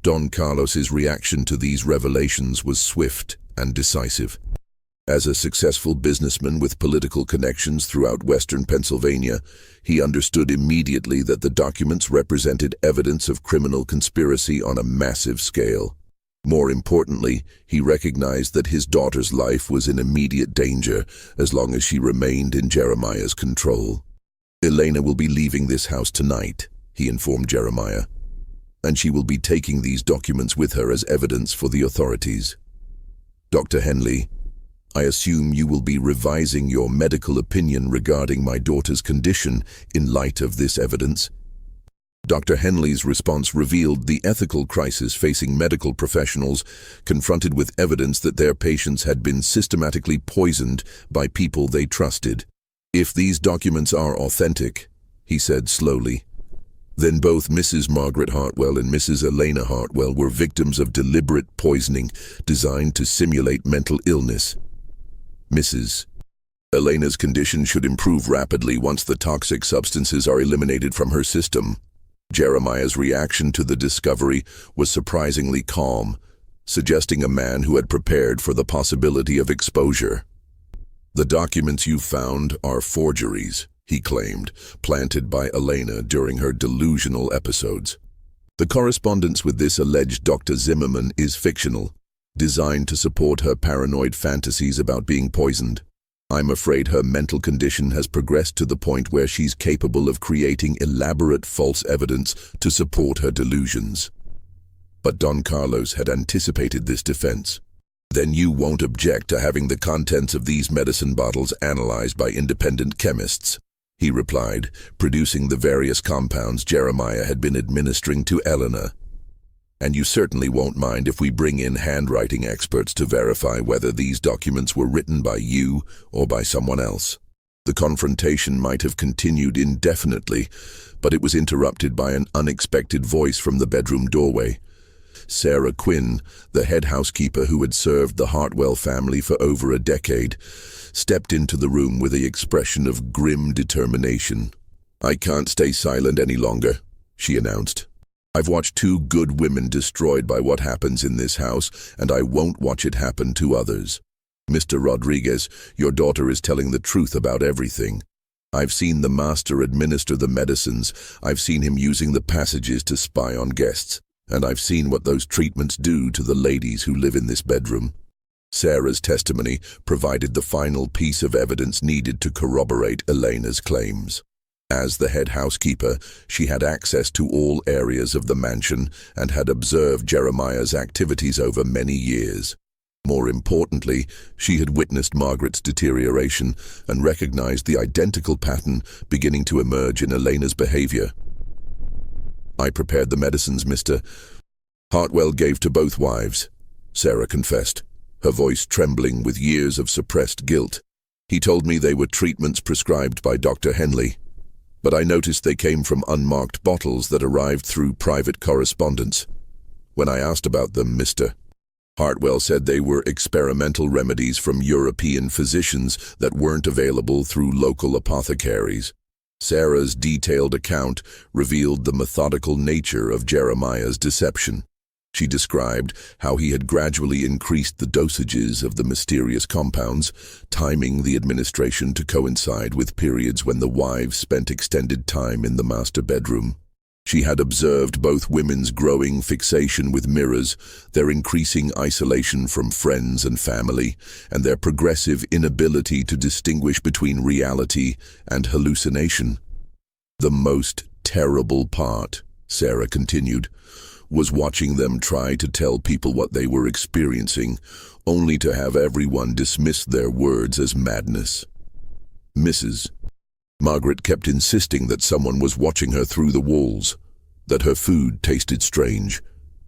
Don Carlos's reaction to these revelations was swift and decisive. As a successful businessman with political connections throughout western Pennsylvania, he understood immediately that the documents represented evidence of criminal conspiracy on a massive scale. More importantly, he recognized that his daughter's life was in immediate danger as long as she remained in Jeremiah's control. "Elena will be leaving this house tonight," he informed Jeremiah, "and she will be taking these documents with her as evidence for the authorities. Dr. Henley, I assume you will be revising your medical opinion regarding my daughter's condition in light of this evidence." Dr. Henley's response revealed the ethical crisis facing medical professionals confronted with evidence that their patients had been systematically poisoned by people they trusted. "If these documents are authentic," he said slowly, "then both Mrs. Margaret Hartwell and Mrs. Elena Hartwell were victims of deliberate poisoning designed to simulate mental illness. Mrs. Elena's condition should improve rapidly once the toxic substances are eliminated from her system." Jeremiah's reaction to the discovery was surprisingly calm, suggesting a man who had prepared for the possibility of exposure. "The documents you found are forgeries," he claimed, planted by Elena during her delusional episodes. "The correspondence with this alleged Dr. Zimmerman is fictional, designed to support her paranoid fantasies about being poisoned. I'm afraid her mental condition has progressed to the point where she's capable of creating elaborate false evidence to support her delusions." But Don Carlos had anticipated this defense. "Then you won't object to having the contents of these medicine bottles analyzed by independent chemists," he replied, producing the various compounds Jeremiah had been administering to Elena. "And you certainly won't mind if we bring in handwriting experts to verify whether these documents were written by you or by someone else." The confrontation might have continued indefinitely, but it was interrupted by an unexpected voice from the bedroom doorway. Sarah Quinn, the head housekeeper who had served the Hartwell family for over a decade, stepped into the room with an expression of grim determination. "I can't stay silent any longer," she announced. "I've watched two good women destroyed by what happens in this house, and I won't watch it happen to others. Mr. Rodriguez, your daughter is telling the truth about everything. I've seen the master administer the medicines, I've seen him using the passages to spy on guests, and I've seen what those treatments do to the ladies who live in this bedroom." Sarah's testimony provided the final piece of evidence needed to corroborate Elena's claims. As the head housekeeper, she had access to all areas of the mansion and had observed Jeremiah's activities over many years. More importantly, she had witnessed Margaret's deterioration and recognized the identical pattern beginning to emerge in Elena's behavior. "I prepared the medicines, Mr. Hartwell gave to both wives," Sarah confessed, her voice trembling with years of suppressed guilt. "He told me they were treatments prescribed by Dr. Henley. But I noticed they came from unmarked bottles that arrived through private correspondence. When I asked about them, Mr. Hartwell said they were experimental remedies from European physicians that weren't available through local apothecaries." Sarah's detailed account revealed the methodical nature of Jeremiah's deception. She described how he had gradually increased the dosages of the mysterious compounds, timing the administration to coincide with periods when the wives spent extended time in the master bedroom. She had observed both women's growing fixation with mirrors, their increasing isolation from friends and family, and their progressive inability to distinguish between reality and hallucination. "The most terrible part," Sarah continued, "was watching them try to tell people what they were experiencing, only to have everyone dismiss their words as madness. Mrs. Margaret kept insisting that someone was watching her through the walls, that her food tasted strange,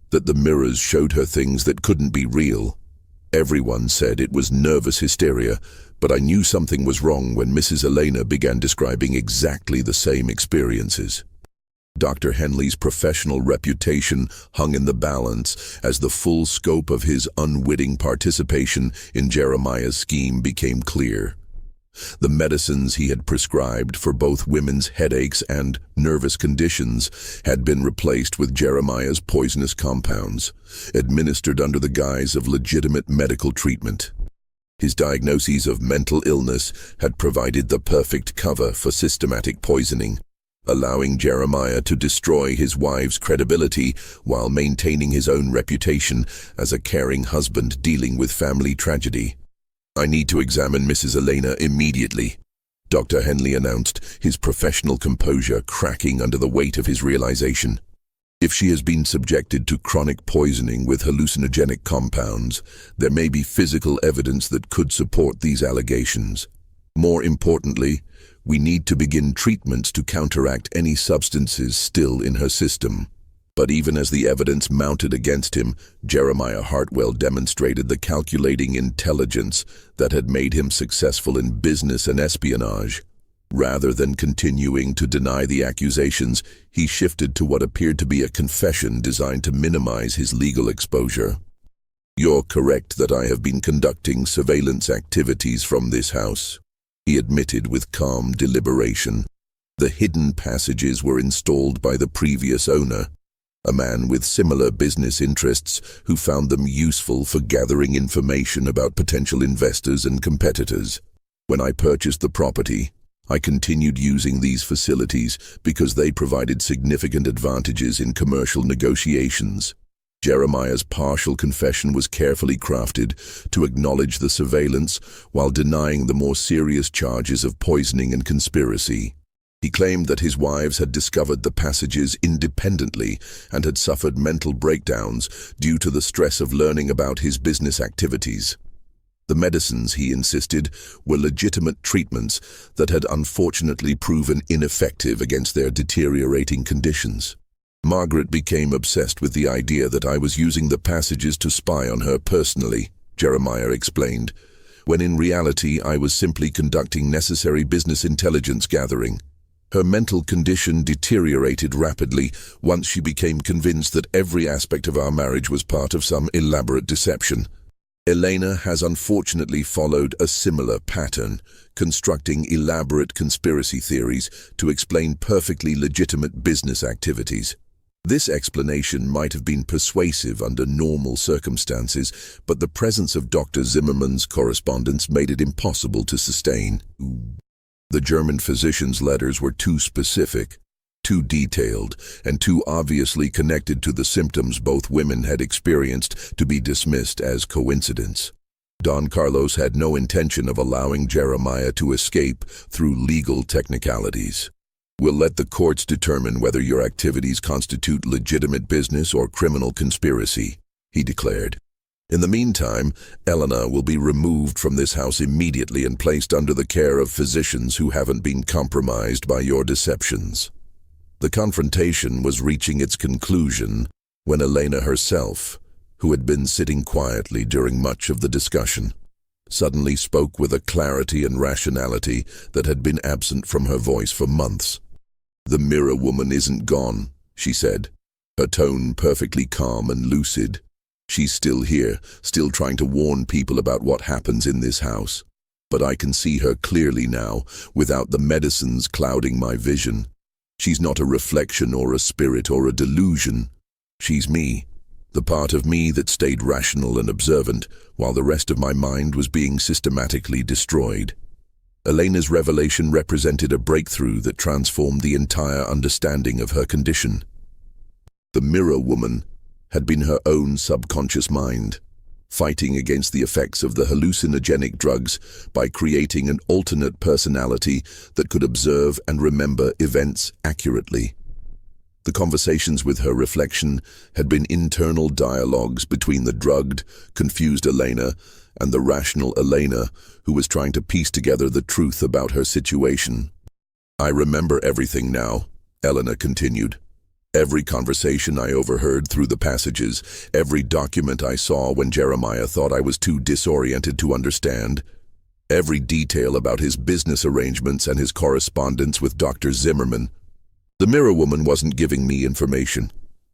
that the mirrors showed her things that couldn't be real. Everyone said it was nervous hysteria, but I knew something was wrong when Mrs. Elena began describing exactly the same experiences." Dr. Henley's professional reputation hung in the balance as the full scope of his unwitting participation in Jeremiah's scheme became clear. The medicines he had prescribed for both women's headaches and nervous conditions had been replaced with Jeremiah's poisonous compounds, administered under the guise of legitimate medical treatment. His diagnoses of mental illness had provided the perfect cover for systematic poisoning, allowing Jeremiah to destroy his wife's credibility while maintaining his own reputation as a caring husband dealing with family tragedy. "I need to examine Mrs. Elena immediately," Dr. Henley announced, his professional composure cracking under the weight of his realization. If she has been subjected to chronic poisoning with hallucinogenic compounds, there may be physical evidence that could support these allegations. More importantly, we need to begin treatments to counteract any substances still in her system. But even as the evidence mounted against him, Jeremiah Hartwell demonstrated the calculating intelligence that had made him successful in business and espionage. Rather than continuing to deny the accusations, he shifted to what appeared to be a confession designed to minimize his legal exposure. "You're correct that I have been conducting surveillance activities from this house," he admitted with calm deliberation. "The hidden passages were installed by the previous owner, a man with similar business interests who found them useful for gathering information about potential investors and competitors. When I purchased the property, I continued using these facilities because they provided significant advantages in commercial negotiations." Jeremiah's partial confession was carefully crafted to acknowledge the surveillance while denying the more serious charges of poisoning and conspiracy. He claimed that his wives had discovered the passages independently and had suffered mental breakdowns due to the stress of learning about his business activities. The medicines, he insisted, were legitimate treatments that had unfortunately proven ineffective against their deteriorating conditions. "Margaret became obsessed with the idea that I was using the passages to spy on her personally," Jeremiah explained, "when in reality I was simply conducting necessary business intelligence gathering. Her mental condition deteriorated rapidly once she became convinced that every aspect of our marriage was part of some elaborate deception. Elena has unfortunately followed a similar pattern, constructing elaborate conspiracy theories to explain perfectly legitimate business activities. This explanation might have been persuasive under normal circumstances, but the presence of Dr. Zimmerman's correspondence made it impossible to sustain. The German physician's letters were too specific, too detailed, and too obviously connected to the symptoms both women had experienced to be dismissed as coincidence. Don Carlos had no intention of allowing Jeremiah to escape through legal technicalities. "We'll let the courts determine whether your activities constitute legitimate business or criminal conspiracy," he declared. "In the meantime, Elena will be removed from this house immediately and placed under the care of physicians who haven't been compromised by your deceptions." The confrontation was reaching its conclusion when Elena herself, who had been sitting quietly during much of the discussion, suddenly spoke with a clarity and rationality that had been absent from her voice for months. "The mirror woman isn't gone," she said, her tone perfectly calm and lucid. "She's still here, still trying to warn people about what happens in this house. But I can see her clearly now, without the medicines clouding my vision. She's not a reflection or a spirit or a delusion. She's me, the part of me that stayed rational and observant, while the rest of my mind was being systematically destroyed." Elena's revelation represented a breakthrough that transformed the entire understanding of her condition. The mirror woman had been her own subconscious mind, fighting against the effects of the hallucinogenic drugs by creating an alternate personality that could observe and remember events accurately. The conversations with her reflection had been internal dialogues between the drugged, confused Elena and the rational Elena, who was trying to piece together the truth about her situation. "I remember everything now," Elena continued. "Every conversation I overheard through the passages, every document I saw when Jeremiah thought I was too disoriented to understand, every detail about his business arrangements and his correspondence with Dr. Zimmerman. The mirror woman wasn't giving me information.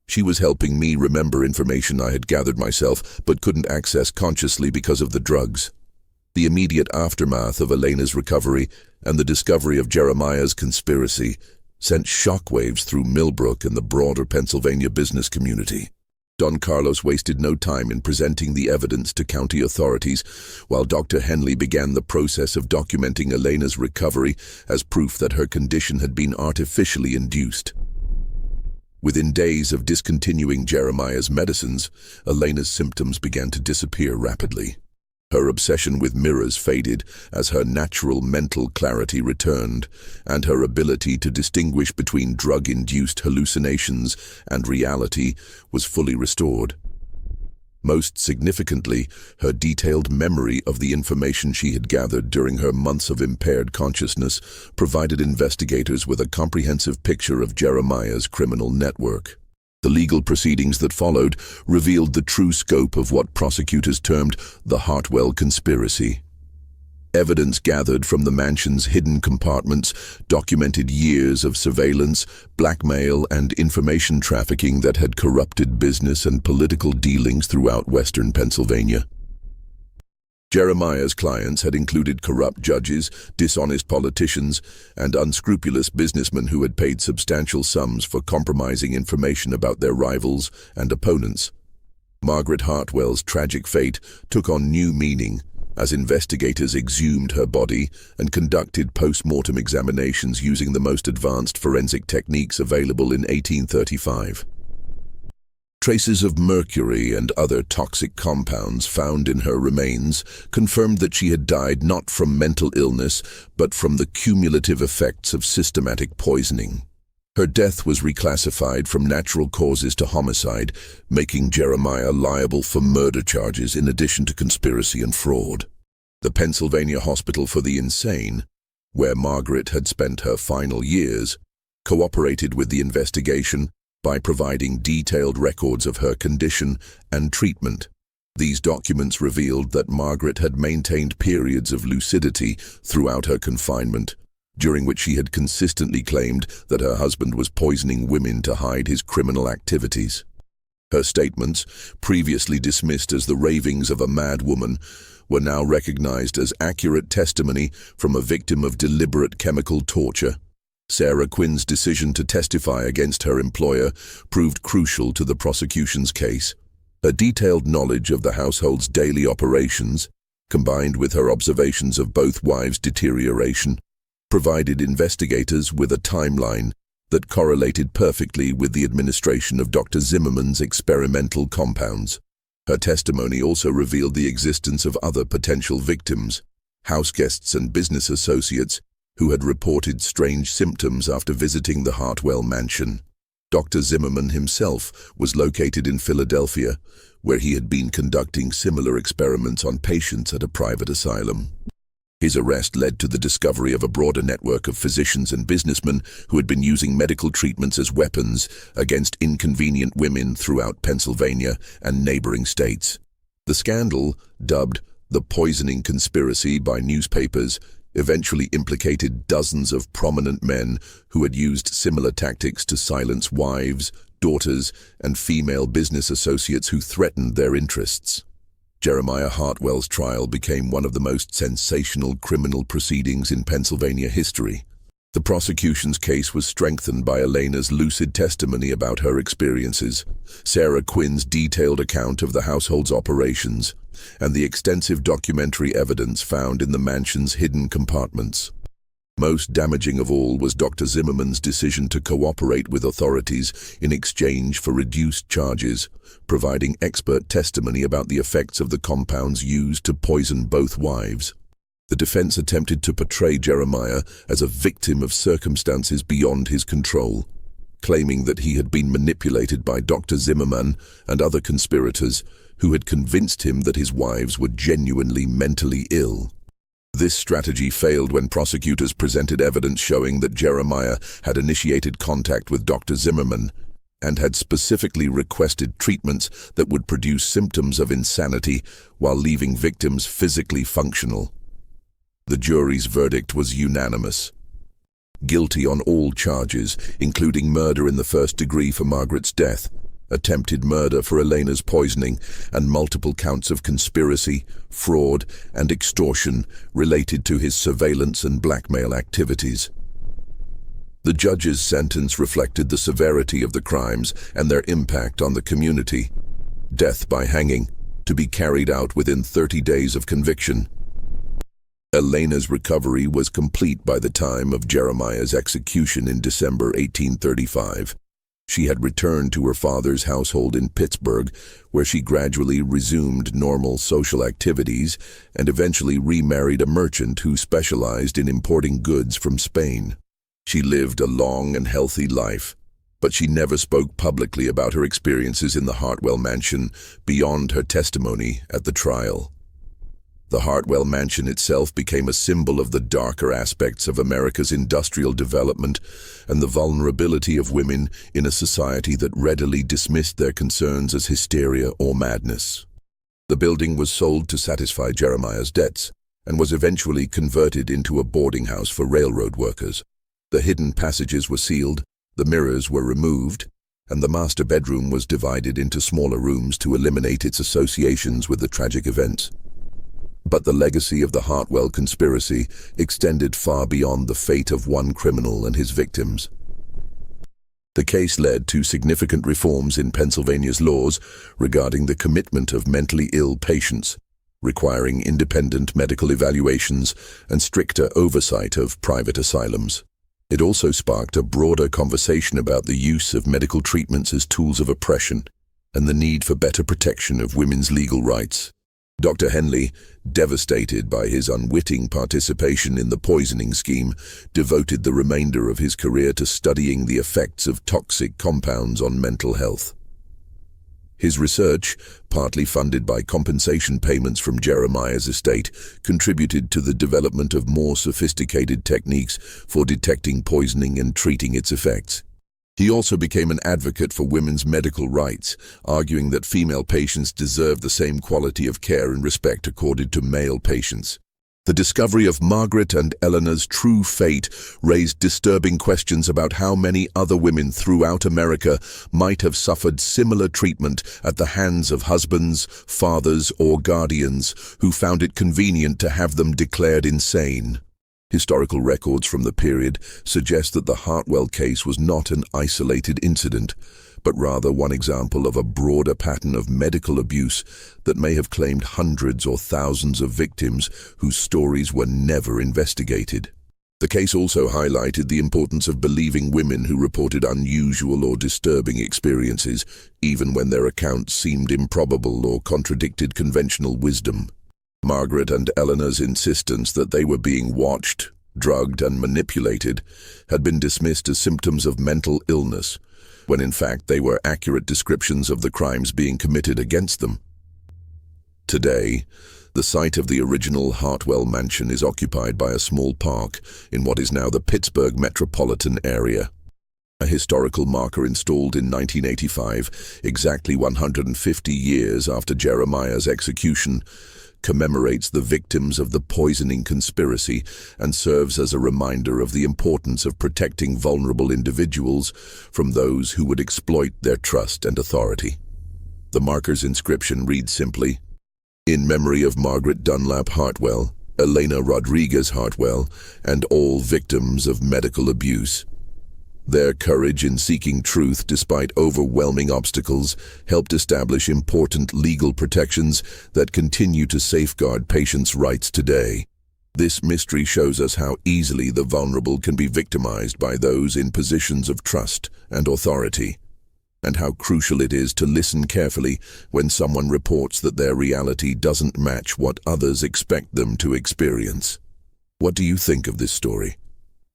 She was helping me remember information I had gathered myself but couldn't access consciously because of the drugs. The immediate aftermath of Elena's recovery and the discovery of Jeremiah's conspiracy sent shockwaves through Millbrook and the broader Pennsylvania business community. Don Carlos wasted no time in presenting the evidence to county authorities, while Dr. Henley began the process of documenting Elena's recovery as proof that her condition had been artificially induced. Within days of discontinuing Jeremiah's medicines, Elena's symptoms began to disappear rapidly. Her obsession with mirrors faded as her natural mental clarity returned, and her ability to distinguish between drug-induced hallucinations and reality was fully restored. Most significantly, her detailed memory of the information she had gathered during her months of impaired consciousness provided investigators with a comprehensive picture of Jeremiah's criminal network. The legal proceedings that followed revealed the true scope of what prosecutors termed the Hartwell conspiracy. Evidence gathered from the mansion's hidden compartments documented years of surveillance, blackmail, and information trafficking that had corrupted business and political dealings throughout western Pennsylvania. Jeremiah's clients had included corrupt judges, dishonest politicians, and unscrupulous businessmen who had paid substantial sums for compromising information about their rivals and opponents. Margaret Hartwell's tragic fate took on new meaning as investigators exhumed her body and conducted post-mortem examinations using the most advanced forensic techniques available in 1835. Traces of mercury and other toxic compounds found in her remains confirmed that she had died not from mental illness, but from the cumulative effects of systematic poisoning. Her death was reclassified from natural causes to homicide, making Jeremiah liable for murder charges in addition to conspiracy and fraud. The Pennsylvania Hospital for the Insane, where Margaret had spent her final years, cooperated with the investigation by providing detailed records of her condition and treatment. These documents revealed that Margaret had maintained periods of lucidity throughout her confinement, during which she had consistently claimed that her husband was poisoning women to hide his criminal activities. Her statements, previously dismissed as the ravings of a mad woman, were now recognized as accurate testimony from a victim of deliberate chemical torture. Sarah Quinn's decision to testify against her employer proved crucial to the prosecution's case. Her detailed knowledge of the household's daily operations, combined with her observations of both wives' deterioration, provided investigators with a timeline that correlated perfectly with the administration of Dr. Zimmerman's experimental compounds. Her testimony also revealed the existence of other potential victims, houseguests and business associates, who had reported strange symptoms after visiting the Hartwell mansion. Dr. Zimmerman himself was located in Philadelphia, where he had been conducting similar experiments on patients at a private asylum. His arrest led to the discovery of a broader network of physicians and businessmen who had been using medical treatments as weapons against inconvenient women throughout Pennsylvania and neighboring states. The scandal, dubbed the poisoning conspiracy by newspapers, eventually implicated dozens of prominent men who had used similar tactics to silence wives, daughters, and female business associates who threatened their interests. Jeremiah Hartwell's trial became one of the most sensational criminal proceedings in Pennsylvania history. The prosecution's case was strengthened by Elena's lucid testimony about her experiences, Sarah Quinn's detailed account of the household's operations, and the extensive documentary evidence found in the mansion's hidden compartments. Most damaging of all was Dr. Zimmerman's decision to cooperate with authorities in exchange for reduced charges, providing expert testimony about the effects of the compounds used to poison both wives. The defense attempted to portray Jeremiah as a victim of circumstances beyond his control, claiming that he had been manipulated by Dr. Zimmerman and other conspirators who had convinced him that his wives were genuinely mentally ill. This strategy failed when prosecutors presented evidence showing that Jeremiah had initiated contact with Dr. Zimmerman and had specifically requested treatments that would produce symptoms of insanity while leaving victims physically functional. The jury's verdict was unanimous. guilty on all charges, including murder in the first degree for Margaret's death, attempted murder for Elena's poisoning, and multiple counts of conspiracy, fraud, and extortion related to his surveillance and blackmail activities. The judge's sentence reflected the severity of the crimes and their impact on the community. Death by hanging, to be carried out within 30 days of conviction. Elena's recovery was complete by the time of Jeremiah's execution in December 1835. She had returned to her father's household in Pittsburgh, where she gradually resumed normal social activities and eventually remarried a merchant who specialized in importing goods from Spain. She lived a long and healthy life, but she never spoke publicly about her experiences in the Hartwell mansion beyond her testimony at the trial. The Hartwell mansion itself became a symbol of the darker aspects of America's industrial development and the vulnerability of women in a society that readily dismissed their concerns as hysteria or madness. The building was sold to satisfy Jeremiah's debts and was eventually converted into a boarding house for railroad workers. The hidden passages were sealed, the mirrors were removed, and the master bedroom was divided into smaller rooms to eliminate its associations with the tragic events. But the legacy of the Hartwell conspiracy extended far beyond the fate of one criminal and his victims. The case led to significant reforms in Pennsylvania's laws regarding the commitment of mentally ill patients, requiring independent medical evaluations and stricter oversight of private asylums. It also sparked a broader conversation about the use of medical treatments as tools of oppression and the need for better protection of women's legal rights. Dr. Henley, devastated by his unwitting participation in the poisoning scheme, devoted the remainder of his career to studying the effects of toxic compounds on mental health. His research, partly funded by compensation payments from Jeremiah's estate, contributed to the development of more sophisticated techniques for detecting poisoning and treating its effects. He also became an advocate for women's medical rights, arguing that female patients deserve the same quality of care and respect accorded to male patients. The discovery of Margaret and Eleanor's true fate raised disturbing questions about how many other women throughout America might have suffered similar treatment at the hands of husbands, fathers, or guardians who found it convenient to have them declared insane. Historical records from the period suggest that the Hartwell case was not an isolated incident, but rather one example of a broader pattern of medical abuse that may have claimed hundreds or thousands of victims whose stories were never investigated. The case also highlighted the importance of believing women who reported unusual or disturbing experiences, even when their accounts seemed improbable or contradicted conventional wisdom. Margaret and Eleanor's insistence that they were being watched, drugged, and manipulated had been dismissed as symptoms of mental illness, when in fact they were accurate descriptions of the crimes being committed against them. Today, the site of the original Hartwell mansion is occupied by a small park in what is now the Pittsburgh metropolitan area. A historical marker installed in 1985, exactly 150 years after Jeremiah's execution, commemorates the victims of the poisoning conspiracy and serves as a reminder of the importance of protecting vulnerable individuals from those who would exploit their trust and authority. The marker's inscription reads simply, "In memory of Margaret Dunlap Hartwell, Elena Rodriguez Hartwell, and all victims of medical abuse. Their courage in seeking truth despite overwhelming obstacles helped establish important legal protections that continue to safeguard patients' rights today. This mystery shows us how easily the vulnerable can be victimized by those in positions of trust and authority, and how crucial it is to listen carefully when someone reports that their reality doesn't match what others expect them to experience." What do you think of this story?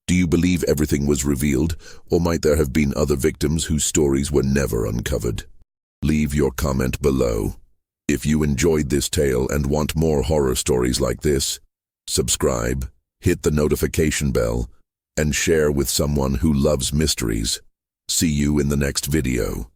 Do you believe everything was revealed, or might there have been other victims whose stories were never uncovered? Leave your comment below. If you enjoyed this tale and want more horror stories like this, subscribe, hit the notification bell, and share with someone who loves mysteries. See you in the next video.